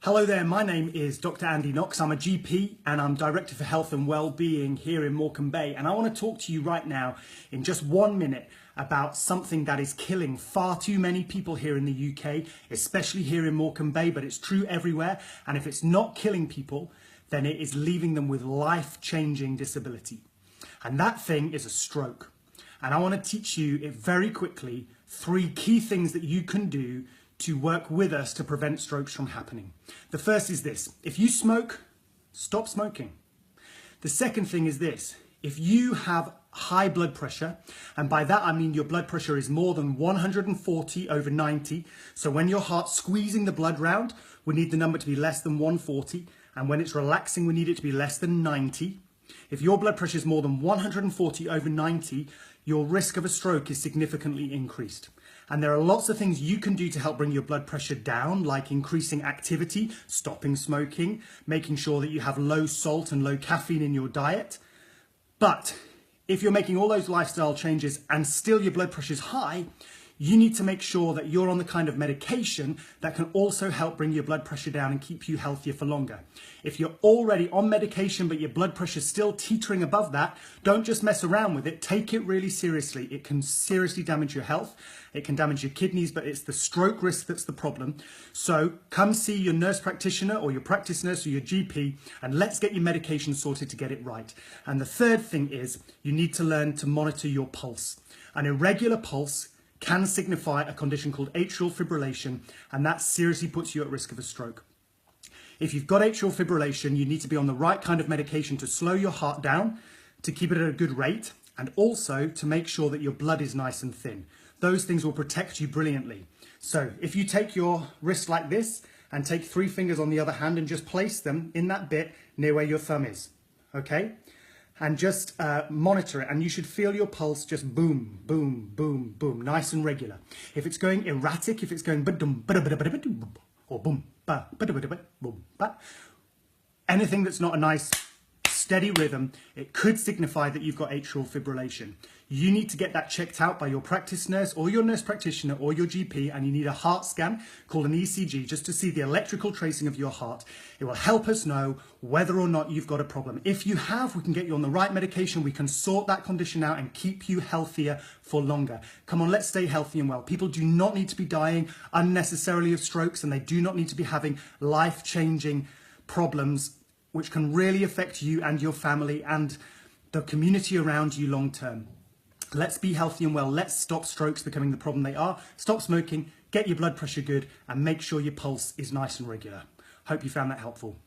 Hello there, my name is Dr. Andy Knox. I'm a GP and I'm Director for Health and Wellbeing here in Morecambe Bay. And I want to talk to you right now in just 1 minute about something that is killing far too many people here in the UK, especially here in Morecambe Bay, but it's true everywhere. And if it's not killing people, then it is leaving them with life-changing disability. And that thing is a stroke. And I want to teach you it very quickly, 3 key things that you can do to work with us to prevent strokes from happening. The first is this: if you smoke, stop smoking. The second thing is this: if you have high blood pressure, and by that I mean your blood pressure is more than 140/90, so when your heart's squeezing the blood round, we need the number to be less than 140, and when it's relaxing, we need it to be less than 90. If your blood pressure is more than 140/90, your risk of a stroke is significantly increased. And there are lots of things you can do to help bring your blood pressure down, like increasing activity, stopping smoking, making sure that you have low salt and low caffeine in your diet. But if you're making all those lifestyle changes and still your blood pressure is high, you need to make sure that you're on the kind of medication that can also help bring your blood pressure down and keep you healthier for longer. If you're already on medication but your blood pressure is still teetering above that, don't just mess around with it. Take it really seriously. It can seriously damage your health. It can damage your kidneys, but it's the stroke risk that's the problem. So come see your nurse practitioner or your practice nurse or your GP, and let's get your medication sorted to get it right. And the third thing is you need to learn to monitor your pulse. An irregular pulse can signify a condition called atrial fibrillation, and that seriously puts you at risk of a stroke. If you've got atrial fibrillation, you need to be on the right kind of medication to slow your heart down, to keep it at a good rate, and also to make sure that your blood is nice and thin. Those things will protect you brilliantly. So if you take your wrist like this and take 3 fingers on the other hand and just place them in that bit near where your thumb is, okay? And just monitor it, and you should feel your pulse just boom, boom, boom, boom, nice and regular. If it's going erratic, if it's going ba-dum, ba-da-ba-da-ba-da-ba-dum, or boom, ba, ba-da-ba-da-ba, boom, ba, anything that's not a nice steady rhythm, it could signify that you've got atrial fibrillation. You need to get that checked out by your practice nurse or your nurse practitioner or your GP, and you need a heart scan called an ECG just to see the electrical tracing of your heart. It will help us know whether or not you've got a problem. If you have, we can get you on the right medication, we can sort that condition out and keep you healthier for longer. Come on, let's stay healthy and well. People do not need to be dying unnecessarily of strokes, and they do not need to be having life-changing problems which can really affect you and your family and the community around you long term. Let's be healthy and well. Let's stop strokes becoming the problem they are. Stop smoking, get your blood pressure good, and make sure your pulse is nice and regular. Hope you found that helpful.